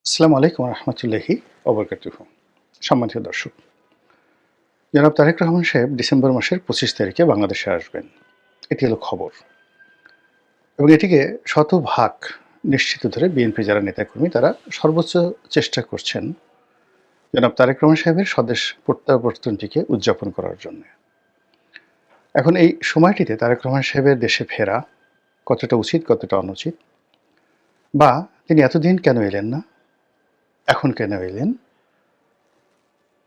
আসসালামু আলাইকুম রহমতুল্লাহি ওবরকাতুহ। সম্মানিত দর্শক, জনাব তারেক রহমান সাহেব ডিসেম্বর মাসের 25 তারিখে বাংলাদেশে আসবেন, এটি হলো খবর। এবং এটিকে শতভাগ নিশ্চিত ধরে বিএনপি যারা নেতাকর্মী তারা সর্বোচ্চ চেষ্টা করছেন জনাব তারেক রহমান সাহেবের স্বদেশ প্রত্যাবর্তনটিকে উদযাপন করার জন্য। এখন এই সময়টিতে তারেক রহমান সাহেবের দেশে ফেরা কতটা উচিত, কতটা অনুচিত, বা তিনি এতদিন কেন এলেন না, এখন কেন এলেন,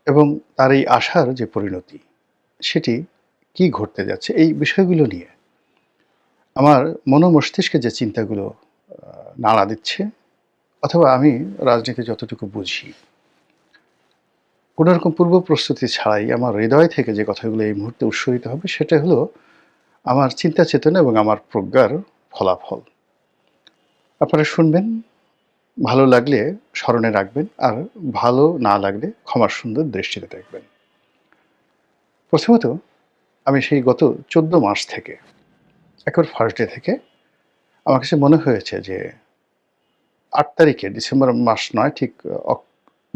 এবং তার এই আশার যে পরিণতি সেটি কি ঘটতে যাচ্ছে, এই বিষয়গুলো নিয়ে আমার মস্তিষ্কে যে চিন্তাগুলো নাড়া দিচ্ছে, অথবা আমি রাজনীতি যতটুকু বুঝি, কোনো রকম পূর্ব প্রস্তুতি ছাড়াই আমার হৃদয় থেকে যে কথাগুলো এই মুহূর্তে উৎসরিত হবে সেটা হলো আমার চিন্তা চেতনা এবং আমার প্রজ্ঞার ফলাফল। আপনারা শুনবেন, ভালো লাগলে স্মরণে রাখবেন, আর ভালো না লাগলে ক্ষমার সুন্দর দৃষ্টিতে দেখবেন। প্রথমত, আমি সেই গত 14 মাস থেকে, একেবারে ফার্স্ট ডে থেকে আমার কাছে মনে হয়েছে যে 8 তারিখে, ডিসেম্বর মাস নয়, ঠিক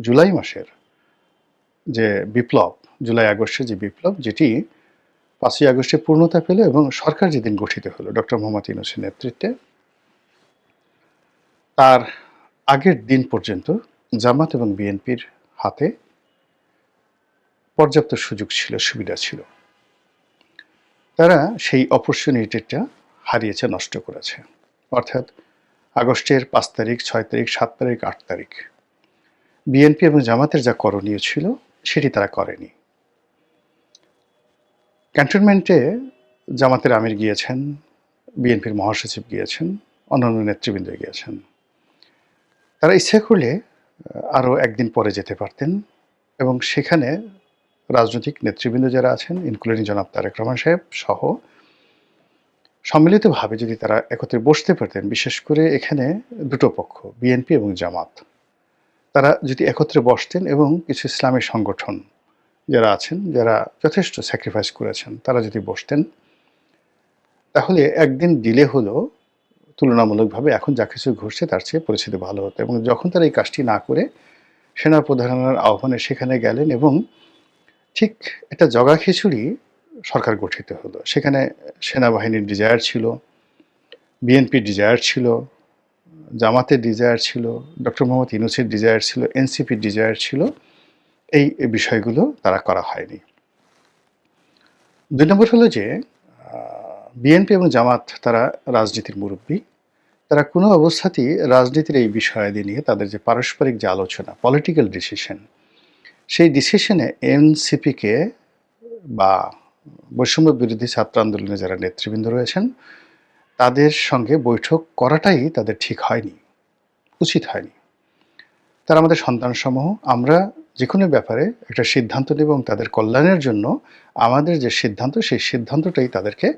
জুলাই মাসের যে বিপ্লব, জুলাই আগস্টের যে বিপ্লব, যেটি 5ই আগস্টে পূর্ণতা পেল এবং সরকার যেদিন গঠিত হলো ডক্টর মোহাম্মদ ইউনূসের নেতৃত্বে, তার আগের দিন পর্যন্ত জামাত এবং বিএনপির হাতে পর্যাপ্ত সুযোগ ছিল, সুবিধা ছিল। তারা সেই অপরচুনিটিটা হারিয়েছে, নষ্ট করেছে। অর্থাৎ আগস্টের 5 তারিখ, 6 তারিখ, 7 তারিখ, 8 তারিখ বিএনপি এবং জামাতের যা করণীয় ছিল সেটি তারা করেনি। ক্যান্টনমেন্টে জামাতের আমির গিয়েছেন, বিএনপির মহাসচিব গিয়েছেন, অন্যান্য নেতৃবৃন্দ গিয়েছেন। তারা ইচ্ছা করলে আরও একদিন পরে যেতে পারতেন এবং সেখানে রাজনৈতিক নেতৃবৃন্দ যারা আছেন, ইনক্লুডিং জনাব তারেক রহমান সাহেব সহ, সম্মিলিতভাবে যদি তারা একত্রে বসতে পারতেন, বিশেষ করে এখানে দুটো পক্ষ, বিএনপি এবং জামাত, তারা যদি একত্রে বসতেন এবং কিছু ইসলামী সংগঠন যারা আছেন, যারা যথেষ্ট স্যাক্রিফাইস করেছেন, তারা যদি বসতেন, তাহলে একদিন ডিলে হলেও তুলনামূলকভাবে এখন যা কিছু ঘটছে তার চেয়ে পরিস্থিতি ভালো হতো। এবং যখন তারা এই কাজটি না করে সেনাপ্রধানের আহ্বানে সেখানে গেলেন এবং ঠিক একটা জগা খিচুড়ি সরকার গঠিত হলো। সেখানে সেনাবাহিনীর ডিজায়ার ছিল, বিএনপির ডিজায়ার ছিল, জামাতের ডিজায়ার ছিল, ডক্টর মোহাম্মদ ইউনূসের ডিজায়ার ছিল, এনসিপির ডিজায়ার ছিল। এই বিষয়গুলো তারা করা হয়নি। 2 নম্বর হলো যে বিএনপি এবং জামাত তারা রাজনীতির মুরব্বী। তারা কোনো অবস্থাতেই রাজনীতির এই বিষয়াদি নিয়ে তাদের যে পারস্পরিক যে আলোচনা, পলিটিক্যাল ডিসিশন, সেই ডিসিশনে এনসিপিকে বা বৈষম্য বিরোধী ছাত্র আন্দোলনে যারা নেতৃবৃন্দ রয়েছেন তাদের সঙ্গে বৈঠক করাটাই তাদের ঠিক হয়নি, উচিত হয়নি। তারা আমাদের সন্তানসমূহ, আমরা যে কোনো ব্যাপারে একটা সিদ্ধান্ত নেব এবং তাদের কল্যাণের জন্য আমাদের যে সিদ্ধান্ত, সেই সিদ্ধান্তটাই তাদেরকে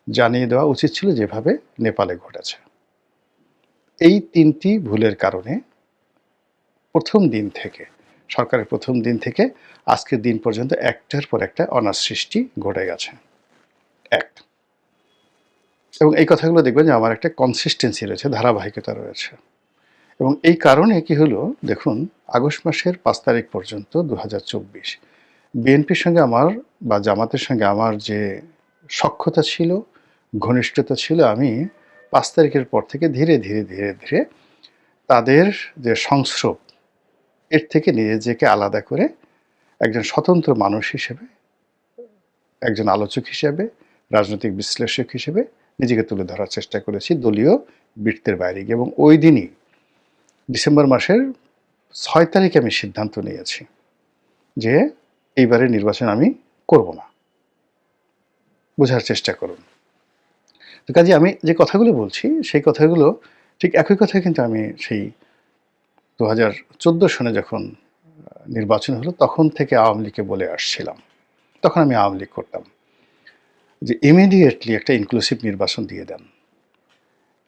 জানিয়ে দেওয়া উচিত ছিল, যেভাবে নেপালে ঘটেছে। এই 3টি ভুলের কারণে প্রথম দিন থেকে, সরকারের প্রথম দিন থেকে আজকের দিন পর্যন্ত একটার পর একটা অনাসৃষ্টি ঘটে গেছে। এক, এবং এই কথাগুলো দেখবেন যে আমার একটা কনসিস্টেন্সি রয়েছে, ধারাবাহিকতা রয়েছে। এবং এই কারণে কি হলো, দেখুন, আগস্ট মাসের 5 তারিখ পর্যন্ত 2024 বিএনপির সঙ্গে আমার বা জামাতের সঙ্গে আমার যে সখ্যতা ছিল, ঘনিষ্ঠতা ছিল, আমি 5 তারিখের পর থেকে ধীরে ধীরে ধীরে ধীরে তাদের যে সংস্রব, এর থেকে নিজেকে আলাদা করে একজন স্বতন্ত্র মানুষ হিসেবে, একজন আলোচক হিসেবে, রাজনৈতিক বিশ্লেষক হিসেবে নিজেকে তুলে ধরার চেষ্টা করেছি, দলীয় বৃত্তের বাইরে গিয়ে। এবং ওই দিনই ডিসেম্বর মাসের 6 তারিখে আমি সিদ্ধান্ত নিয়েছি যে এইবারের নির্বাচন আমি করব না। বোঝার চেষ্টা করুন। তো কাজে আমি যে কথাগুলো বলছি সেই কথাগুলো ঠিক একই কথা কিন্তু আমি সেই 2014 সনে যখন নির্বাচন হলো তখন থেকে আওয়ামী লীগকে বলে আসছিলাম। তখন আমি আওয়ামী লীগ করতাম যে ইমিডিয়েটলি একটা ইনক্লুসিভ নির্বাচন দিয়ে দেন।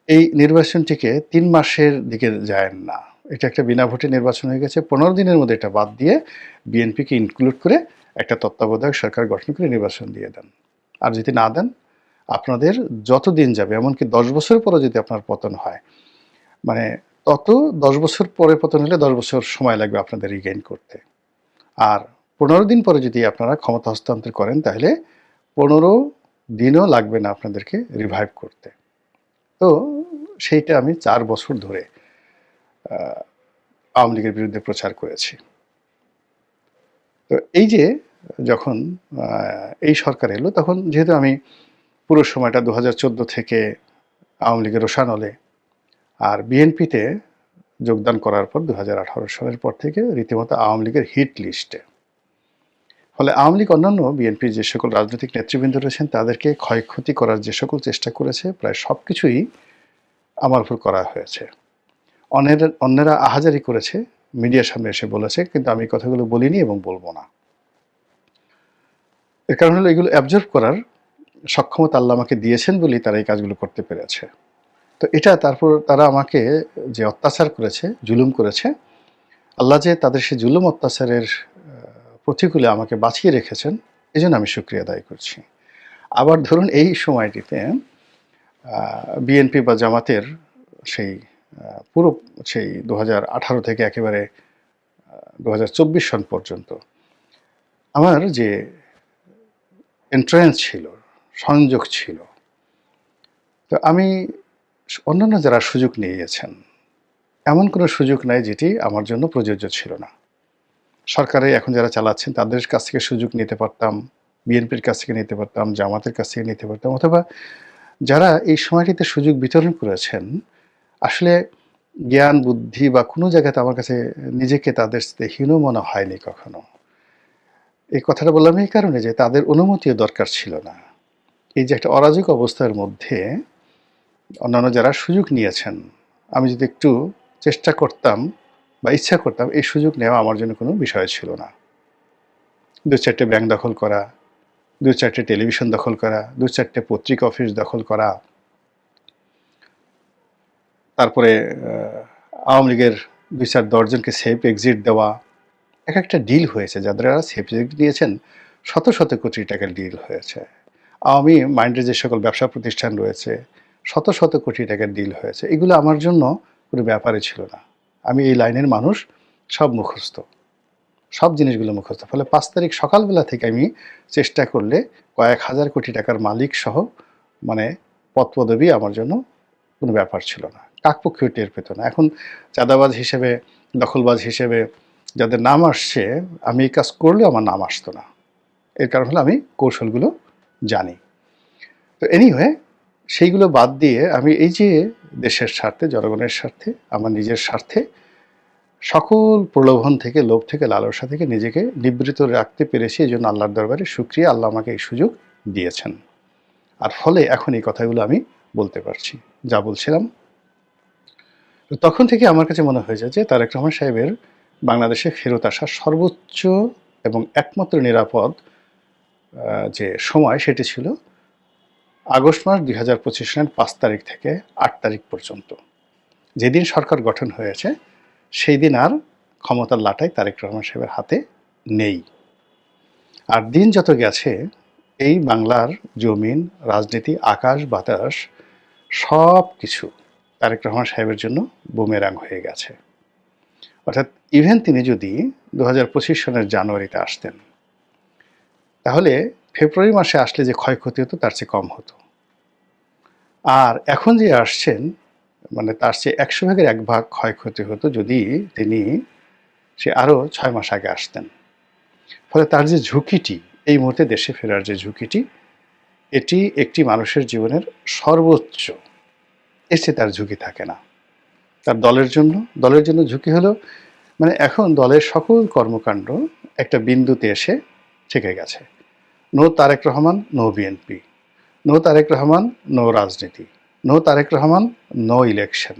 এই নির্বাচনটিকে 3 মাসের দিকে যায়েন না। এটা একটা বিনা ভোটে নির্বাচন হয়ে গেছে। 15 দিনের মধ্যে এটা বাদ দিয়ে বিএনপিকে ইনক্লুড করে একটা তত্ত্বাবধায়ক সরকার গঠন করে নির্বাচন দিয়ে দেন। আর যদি না দেন, আপনাদের যত দিন যাবে, এমনকি 10 বছর পরও যদি আপনার পতন হয়, মানে তত ১০ বছর পরে পতন হলে ১০ বছর সময় লাগবে আপনাদের রিগেইন করতে। আর ১৫ দিন পরে যদি আপনারা ক্ষমতা হস্তান্তর করেন তাহলে ১৫ দিনও লাগবে না আপনাদেরকে রিভাইভ করতে। তো সেইটা আমি ৪ বছর ধরে আওয়ামী লীগের বিরুদ্ধে প্রচার করেছি। তো এই যে যখন এই সরকার এলো তখন যেহেতু আমি পুরো সময়টা ২০১৪ থেকে আওয়ামী লীগের রোষানলে আর বিএনপিতে যোগদান করার পর ২০১৮ সালের পর থেকে রীতিমতো আওয়ামী লীগের হিট লিস্টে। ফলে আওয়ামী লীগ অন্যান্য বিএনপির যে সকল রাজনৈতিক নেতৃবৃন্দ রয়েছেন তাদেরকে ক্ষয়ক্ষতি করার যে সকল চেষ্টা করেছে প্রায় সব কিছুই আমার উপর করা হয়েছে। অন্যেরা আহাজারি করেছে, মিডিয়ার সামনে এসে বলেছে, কিন্তু আমি কথাগুলো বলিনি এবং বলবো না। এর কারণ হলো এগুলো অ্যাবজর্ব করার সক্ষমতা আল্লাহ আমাকে দিয়েছেন বলেই তারা এই কাজগুলো করতে পেরেছে। তো এটা তারপর তারা আমাকে যে অত্যাচার করেছে, জুলুম করেছে, আল্লাহ যে তাদের সেই জুলুম অত্যাচারের প্রতিকূলে আমাকে বাঁচিয়ে রেখেছেন এজন্য আমি শুকরিয়া আদায় করছি। আবার ধরুন এই সময়টিতে বিএনপি বা জামাতের সেই পুরো সেই ২০১৮ থেকে একেবারে ২০২৪ সন পর্যন্ত আমার যে এন্ট্রান্স ছিল, সংযোগ ছিল, তো আমি অন্যান্য যারা সুযোগ নিয়েছেন এমন কোনো সুযোগ নাই যেটি আমার জন্য প্রযোজ্য ছিল না। সরকারে এখন যারা চালাচ্ছেন তাদের কাছ থেকে সুযোগ নিতে পারতাম, বিএনপির কাছ থেকে নিতে পারতাম, জামাতের কাছ থেকে নিতে পারতাম, অথবা যারা এই সময়টিতে সুযোগ বিতরণ করেছেন আসলে জ্ঞান বুদ্ধি বা কোনো জায়গাতে আমার কাছে নিজেকে তাদের সাথে হীন মনে হয়নি কখনো। এই কথাটা বললাম এই কারণে যে তাদের অনুমতিও দরকার ছিল না। এই যে একটা অরাজক অবস্থার মধ্যে অন্যান্য যারা সুযোগ নিয়েছেন, আমি যদি একটু চেষ্টা করতাম বা ইচ্ছা করতাম এই সুযোগ নেওয়া আমার জন্য কোনো বিষয় ছিল না। ২-৪টে ব্যাংক দখল করা, ২-৪টে টেলিভিশন দখল করা, ২-৪টে পত্রিকা অফিস দখল করা, তারপরে আওয়ামী লীগের ২-৪ দশজনকে সেফ এক্সিট দেওয়া, এক একটা ডিল হয়েছে। যারা সেফ এক্সিট দিয়েছেন শত শত কোটি টাকার ডিল হয়েছে। আওয়ামী মাইন্ডের যে সকল ব্যবসা প্রতিষ্ঠান রয়েছে শত শত কোটি টাকার ডিল হয়েছে। এগুলো আমার জন্য কোনো ব্যাপারই ছিল না। আমি এই লাইনের মানুষ, সব মুখস্থ, সব জিনিসগুলো মুখস্থ। ফলে ৫ তারিখ সকালবেলা থেকে আমি চেষ্টা করলে কয়েক হাজার কোটি টাকার মালিক সহ মানে পদপদবি আমার জন্য কোনো ব্যাপার ছিল না। কাকপক্ষীয় টের পেত না। এখন চাঁদাবাজ হিসেবে, দখলবাজ হিসেবে যাদের নাম আসছে, আমি এই কাজ করলেও আমার নাম আসতো না। এর কারণ হলো আমি কৌশলগুলো জানি। তো এনিওয়ে সেইগুলো বাদ দিয়ে আমি এই যে দেশের স্বার্থে, জনগণের স্বার্থে, আমার নিজের স্বার্থে সকল প্রলোভন থেকে, লোভ থেকে, লালসা থেকে নিজেকে নিবৃত রাখতে পেরেছি। এই জন্য আল্লাহর দরবারে শুকরিয়া, আল্লাহ আমাকে এই সুযোগ দিয়েছেন। আর ফলে এখন এই কথাগুলো আমি বলতে পারছি, যা বলছিলাম। তো তখন থেকে আমার কাছে মনে হয়ে যায় যে তারেক রহমান সাহেবের বাংলাদেশে ফেরত আসা সর্বোচ্চ এবং একমাত্র নিরাপদ যে সময় সেটি ছিল আগস্ট মাস ২০২৫ সালের ৫ তারিখ থেকে ৮ তারিখ পর্যন্ত। যেদিন সরকার গঠন হয়েছে সেই দিন আর ক্ষমতার লাটাই তারেক রহমান সাহেবের হাতে নেই। আর দিন যত গেছে এই বাংলার জমিন, রাজনীতি, আকাশ বাতাস সব কিছু তারেক রহমান সাহেবের জন্য বুমেরাং হয়ে গেছে। অর্থাৎ ইভেন তিনি যদি ২০২৫ সনের জানুয়ারিতে আসতেন তাহলে ফেব্রুয়ারি মাসে আসলে যে ক্ষয়ক্ষতি হতো তার চেয়ে কম হতো। আর এখন যে আসছেন মানে তার চেয়ে ১০০ ভাগের ১ ভাগ ক্ষয়ক্ষতি হতো যদি তিনি সে আরও ৬ মাস আগে আসতেন। ফলে তার যে ঝুঁকিটি, এই মুহূর্তে দেশে ফেরার যে ঝুঁকিটি, এটি একটি মানুষের জীবনের সর্বোচ্চ। এর চেয়ে তার ঝুঁকি থাকে না। তার দলের জন্য ঝুঁকি হলো মানে এখন দলের সকল কর্মকাণ্ড একটা বিন্দুতে এসে ঠেকে গেছে। No Tarique Rahman, no BNP, no Tarique Rahman, no রাজনীতি, no Tarique Rahman, no election,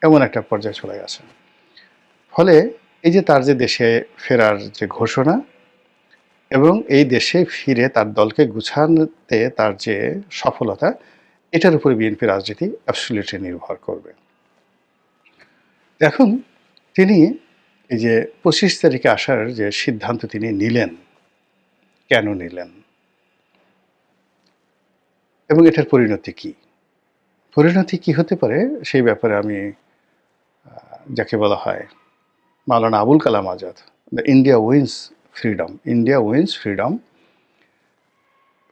এমন একটা পর্যায়ে চলে গেছে। ফলে এই যে তার যে দেশে ফেরার যে ঘোষণা এবং এই দেশে ফিরে তার দলকে গুছানোতে তার যে সফলতা, এটার উপরে বিএনপি রাজনীতি অ্যাবসলিউটলি নির্ভর করবে। এখন তিনি এই যে ২৫ তারিখে আসার যে সিদ্ধান্ত তিনি নিলেন, কেন নিলেন এবং এটার পরিণতি কি? পরিণতি কি হতে পারে সেই ব্যাপারে আমি যাকে বলা হয় Maulana Abul Kalam Azad, the India wins freedom, India wins freedom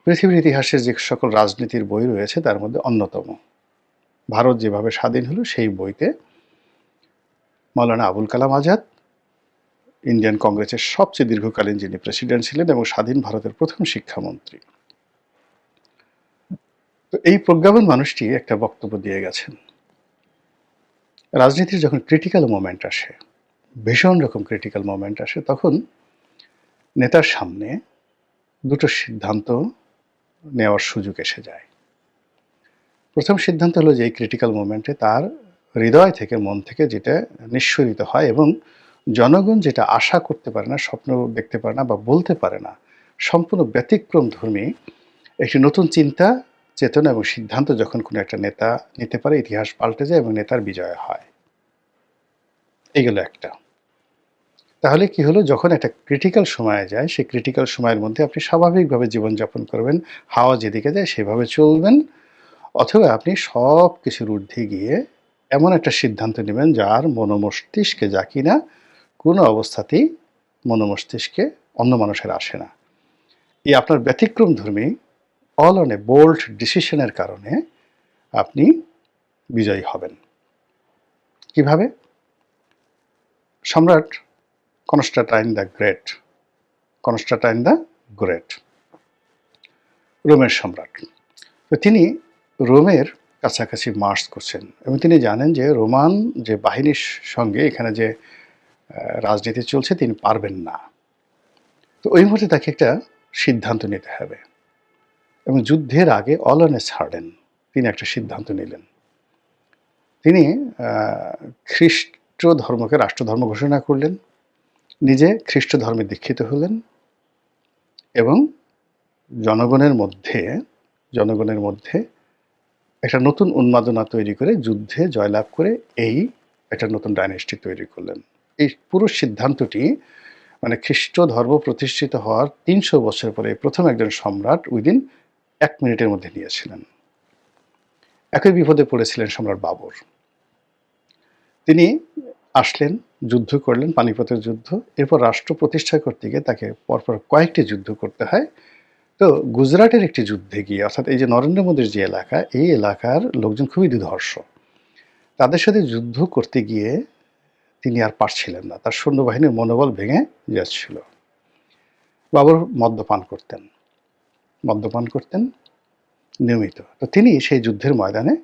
পৃথিবীর ইতিহাসের যে সকল রাজনীতির বই রয়েছে তার মধ্যে অন্যতম। ভারত যেভাবে স্বাধীন হলো সেই বইতে মাওলানা আবুল কালাম আজাদ ইন্ডিয়ান কংগ্রেসের সবচেয়ে দীর্ঘকালীন যিনি প্রেসিডেন্ট ছিলেন এবং স্বাধীন ভারতের প্রথম শিক্ষামন্ত্রী, তো এই প্রজ্ঞাবান মানুষটি একটা বক্তব্য দিয়ে গেছেন, রাজনীতির যখন ক্রিটিক্যাল মোমেন্ট আসে, ভীষণ রকম ক্রিটিক্যাল মোমেন্ট আসে, তখন নেতার সামনে দুটো সিদ্ধান্ত নেওয়ার সুযোগ এসে যায়। প্রথম সিদ্ধান্ত হলো যে এই ক্রিটিক্যাল মোমেন্টে তার হৃদয় থেকে, মন থেকে যেটা নিঃসরিত হয় এবং জনগণ যেটা আশা করতে পারে না, স্বপ্ন দেখতে পারে না বা বলতে পারে না, সম্পূর্ণ ব্যতিক্রম ধর্মী একটি নতুন চিন্তা, চেতনা এবং সিদ্ধান্ত যখন কোনো একটা নেতা নিতে পারে, ইতিহাস পাল্টে যায় এবং নেতার বিজয় হয়। এইগুলো একটা। তাহলে কি হলো, যখন একটা ক্রিটিক্যাল সময়ে যায়, সেই ক্রিটিক্যাল সময়ের মধ্যে আপনি স্বাভাবিকভাবে জীবনযাপন করবেন, হাওয়া যেদিকে যায় সেভাবে চলবেন, অথবা আপনি সব কিছুর ঊর্ধ্বে গিয়ে এমন একটা সিদ্ধান্ত নেবেন যার মনোমস্তিষ্কে, যা কিনা কোনো অবস্থাতেই মনোমস্তিষ্কে অন্য মানুষের আসে না। এই আপনার ব্যতিক্রমধর্মী অল অন এ বোল্ড ডিসিশনের কারণে আপনি বিজয়ী হবেন। কিভাবে? সম্রাট Constantine the great, Constantine the great, রোমের সম্রাট, তো তিনি রোমের কাছাকাছি মার্চ করছেন এবং তিনি জানেন যে রোমান যে বাহিনীর সঙ্গে এখানে যে রাজনীতি চলছে তিনি পারবেন না। তো ওই মুহূর্তে তাকে একটা সিদ্ধান্ত নিতে হবে এবং যুদ্ধের আগে অল অন এ সার্ডেন তিনি একটা সিদ্ধান্ত নিলেন। তিনি খ্রিস্ট ধর্মকে রাষ্ট্রধর্ম ঘোষণা করলেন, নিজে খ্রিস্ট ধর্মে দীক্ষিত হলেন এবং জনগণের মধ্যে একটা নতুন উন্মাদনা তৈরি করে, যুদ্ধে জয়লাভ করে এই একটা নতুন ডাইনেস্টি তৈরি করলেন। এই পুরো সিদ্ধান্তটি মানে খ্রিস্ট ধর্ম প্রতিষ্ঠিত হওয়ার ৩০০ বছর পরে প্রথম একজন সম্রাট উইদিন ১ মিনিটের মধ্যে নিয়েছিলেন। একই বিপদে পড়েছিলেন সম্রাট বাবর। তিনি আসলেন, যুদ্ধ করলেন, পানিপথের যুদ্ধ। এরপর রাষ্ট্র প্রতিষ্ঠা করতে গিয়ে তাকে পরপর কয়েকটি যুদ্ধ করতে হয়। তো গুজরাটের একটি যুদ্ধে গিয়ে, অর্থাৎ এই যে নরেন্দ্র মোদীর যে এলাকা, এই এলাকার লোকজন খুবই দুর্ধর্ষ। তাদের সাথে যুদ্ধ করতে গিয়ে তিনি আর পারছিলেন না, তার সৈন্যবাহিনীর মনোবল ভেঙে যাচ্ছিল। বাবর মদ্যপান করতেন নিয়মিত। তো তিনি সেই যুদ্ধের ময়দানে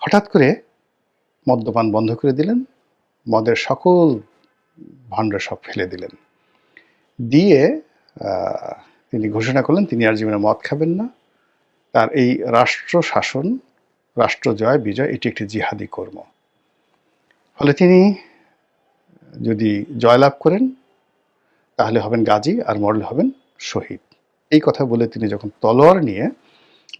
হঠাৎ করে মদ্যপান বন্ধ করে দিলেন, মদের সকল ভাণ্ড সব ফেলে দিলেন, দিয়ে তিনি ঘোষণা করলেন তিনি আর জীবনে মদ খাবেন না। তার এই রাষ্ট্র শাসন, রাষ্ট্র জয় বিজয়, এটি একটি জিহাদি কর্ম। ফলে তিনি যদি জয়লাভ করেন তাহলে হবেন গাজী, আর মরলে হবেন শহীদ। এই কথা বলে তিনি যখন তলোয়ার নিয়ে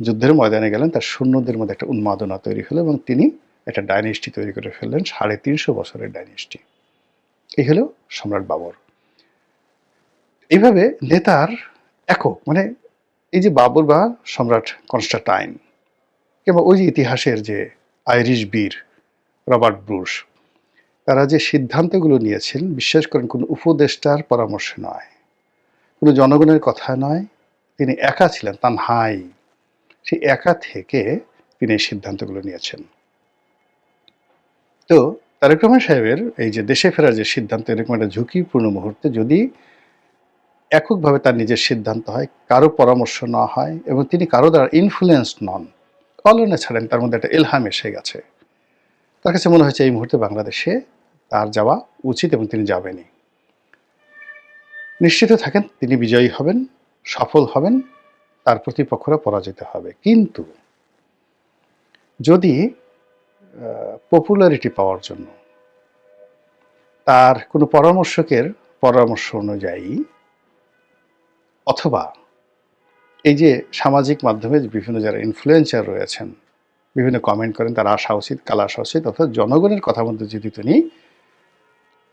যুদ্ধের ময়দানে গেলেন, তার সৈন্যদের মধ্যে একটা উন্মাদনা তৈরি হলো এবং তিনি একটা ডাইনেস্টি তৈরি করে ফেললেন, ৩৫০ বছরের ডাইনেস্টি। এই হলো সম্রাট বাবর। এইভাবে নেতার একক, মানে এই যে বাবর বা সম্রাট কনস্টান্টাইন, কিংবা ওই যে ইতিহাসের যে আইরিশ বীর রবার্ট ব্রুস, তারা যে সিদ্ধান্তগুলো নিয়েছেন, বিশ্বাস করেন কোনো উপদেষ্টার পরামর্শ নয়, কোনো জনগণের কথা নয়, তিনি একা ছিলেন, তানহাই, সেই একা থেকে তিনি এই সিদ্ধান্তগুলো নিয়েছেন। তো তারেক রহমান সাহেবের এই যে দেশে ফেরার যে সিদ্ধান্ত, এরকম একটা ঝুঁকিপূর্ণ মুহূর্তে যদি এককভাবে তার নিজের সিদ্ধান্ত হয়, কারো পরামর্শ না হয় এবং তিনি কারো দ্বারা ইনফ্লুয়েন্সড নন, কলনে ছাড়েন, তার মধ্যে একটা এলহাম এসে গেছে, তার কাছে মনে হয়েছে এই মুহূর্তে বাংলাদেশে তার যাওয়া উচিত এবং তিনি যাবেনই। নিশ্চিত থাকেন তিনি বিজয়ী হবেন, সফল হবেন, তার প্রতিপক্ষরা পরাজিত হবে। কিন্তু যদি পপুলারিটি পাওয়ার জন্য তার কোনো পরামর্শকের পরামর্শ অনুযায়ী, অথবা এই যে সামাজিক মাধ্যমে বিভিন্ন যারা ইনফ্লুয়েন্সার রয়েছেন, বিভিন্ন কমেন্ট করেন, তারা আসা উচিত, কাল আসা উচিত, অর্থাৎ জনগণের কথা মধ্যে যদি তিনি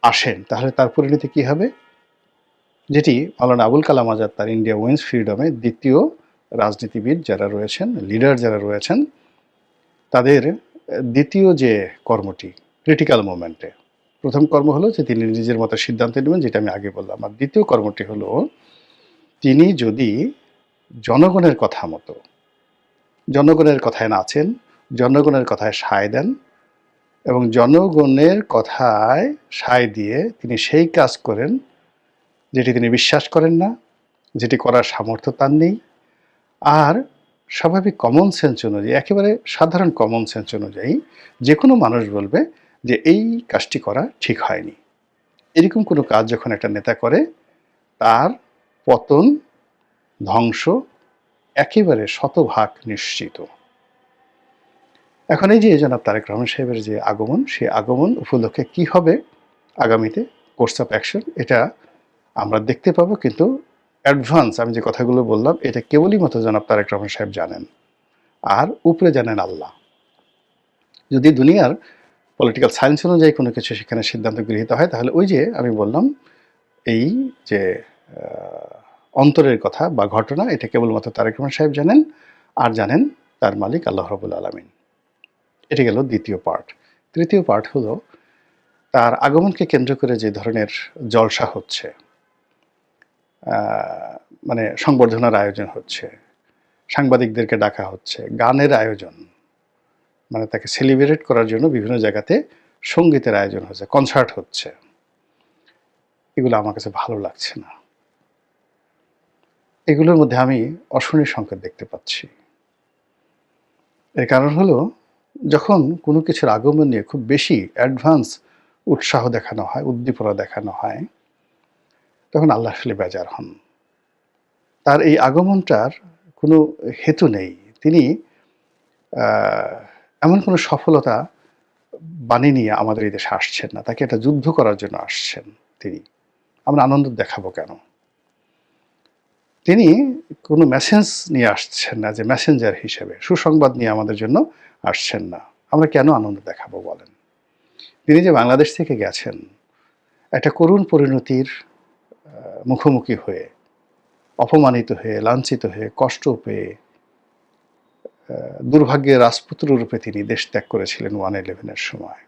আসেন, তাহলে তার পরিণতি কী হবে, যেটি মাওলানা আবুল কালাম আজাদ তার ইন্ডিয়া উইন্স ফ্রিডমে দ্বিতীয় রাজনীতিবিদ যারা রয়েছেন, লিডার যারা রয়েছেন, তাদের দ্বিতীয় যে কর্মটি ক্রিটিক্যাল মোমেন্টে। প্রথম কর্ম হলো যে তিনি নিজের মতো সিদ্ধান্ত নেবেন, যেটা আমি আগে বললাম। আর দ্বিতীয় কর্মটি হলো তিনি যদি জনগণের কথা মতো, জনগণের কথায় নাচেন, জনগণের কথায় সায় দেন এবং জনগণের কথায় সায় দিয়ে তিনি সেই কাজ করেন যেটি তিনি বিশ্বাস করেন না, যেটি করার সামর্থ্য তার নেই। আর স্বাভাবিক কমন সেন্স অনুযায়ী, একেবারে সাধারণ কমন সেন্স অনুযায়ী যে কোনো মানুষ বলবে যে এই কাজটি করা ঠিক হয়নি। এরকম কোনো কাজ যখন একটা নেতা করে, তার পতন, ধ্বংস একেবারে শতভাগ নিশ্চিত। এখন এই যে জনাব তারেক রহমান সাহেবের যে আগমন, সেই আগমন উপলক্ষে কি হবে আগামীতে কোর্স অফ অ্যাকশন, এটা আমরা দেখতে পাবো। কিন্তু অ্যাডভান্স আমি যে কথাগুলো বললাম, এটা কেবলই মতো জনাব তারেক রহমান সাহেব জানেন, আর উপরে জানেন আল্লাহ। যদি দুনিয়ার পলিটিক্যাল সায়েন্স অনুযায়ী কোনো কিছু সেখানে সিদ্ধান্ত গৃহীত হয়, তাহলে ওই যে আমি বললাম এই যে অন্তরের কথা বা ঘটনা, এটা কেবলমাত্র তারেক রহমান সাহেব জানেন, আর জানেন তার মালিক আল্লাহ রাব্বুল আলামিন। এটা গেল দ্বিতীয় পার্ট। তৃতীয় পার্ট হলো তার আগমনকে কেন্দ্র করে যে ধরনের জলসা হচ্ছে, মানে সংবর্ধনার আয়োজন হচ্ছে, সাংবাদিকদেরকে ডাকা হচ্ছে, গানের আয়োজন, মানে তাকে সেলিব্রেট করার জন্য বিভিন্ন জায়গাতে সঙ্গীতের আয়োজন হচ্ছে, কনসার্ট হচ্ছে। এগুলো আমার কাছে ভালো লাগছে না। এগুলোর মধ্যে আমি অশনির সংকেত দেখতে পাচ্ছি। এর কারণ হলো, যখন কোনো কিছুর আগমন নিয়ে খুব বেশি অ্যাডভান্স উৎসাহ দেখানো হয়, উদ্দীপনা দেখানো হয়, তখন আল্লাহ আসলে বেজার হন। তার এই আগমনটার কোনো হেতু নেই। তিনি এমন কোনো সফলতা বানিয়ে নিয়ে আমাদের এই দেশে আসছেন না। তাকে একটা যুদ্ধ করার জন্য আসছেন তিনি। আমরা আনন্দ দেখাবো কেন? তিনি কোনো মেসেজ নিয়ে আসছেন না, যে মেসেঞ্জার হিসেবে সুসংবাদ নিয়ে আমাদের জন্য আসছেন না। আমরা কেন আনন্দ দেখাবো বলেন? তিনি যে বাংলাদেশ থেকে গেছেন একটা করুণ পরিণতির মুখোমুখি হয়ে, অপমানিত হয়ে, লাঞ্ছিত হয়ে, কষ্ট পেয়ে, দুর্ভাগ্যের রাজপুত্র রূপে তিনি দেশ ত্যাগ করেছিলেন 1/11-এর সময়।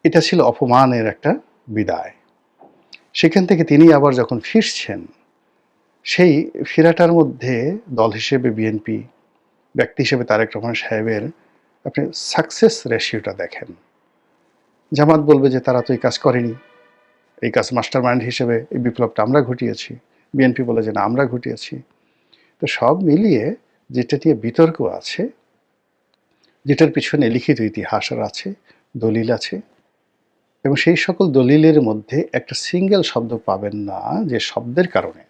এটা ছিল অপমানের একটা বিদায়। সেখান থেকে তিনি আবার যখন ফিরছেন, সেই ফেরাটার মধ্যে দল হিসেবে বিএনপি, ব্যক্তি হিসেবে তারেক রহমান সাহেবের আপনি সাকসেস রেশিওটা দেখেন। জামাত বলবে যে তারা তো এই কাজ করেনি, এই কাজ মাস্টার মাইন্ড হিসেবে এই বিপ্লবটা আমরা ঘটিয়েছি। বিএনপি বলে যে না, আমরা ঘটিয়েছি। তো সব মিলিয়ে যেটা নিয়ে বিতর্ক আছে, যেটার পিছনে লিখিত ইতিহাস আছে, দলিল আছে, এবং সেই সকল দলিলের মধ্যে একটা সিঙ্গেল শব্দ পাবেন না যে শব্দের কারণে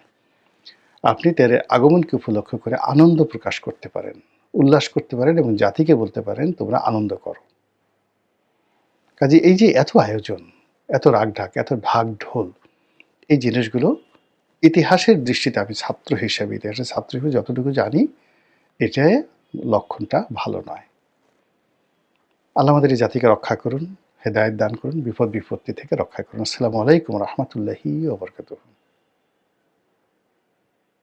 আপনি তার আগমনকে উপলক্ষ করে আনন্দ প্রকাশ করতে পারেন, উল্লাস করতে পারেন এবং জাতিকে বলতে পারেন তোমরা আনন্দ করো। কাজে এই যে এত আয়োজন, এত রাগঢাক, এত ঢাক ঢোল, এই জিনিসগুলো ইতিহাসের দৃষ্টিতে, আমি ছাত্র হিসেবে, ইতিহাসের ছাত্র হিসেবে যতটুকু জানি, এটা লক্ষণটা ভালো নয়। আল্লাহ আমাদের এই জাতিকে রক্ষা করুন, হেদায়েত দান করুন, বিপদ বিপত্তি থেকে রক্ষা করুন। আসসালামু আলাইকুম রহমতুল্লাহি ওয়া বারাকাতুহু।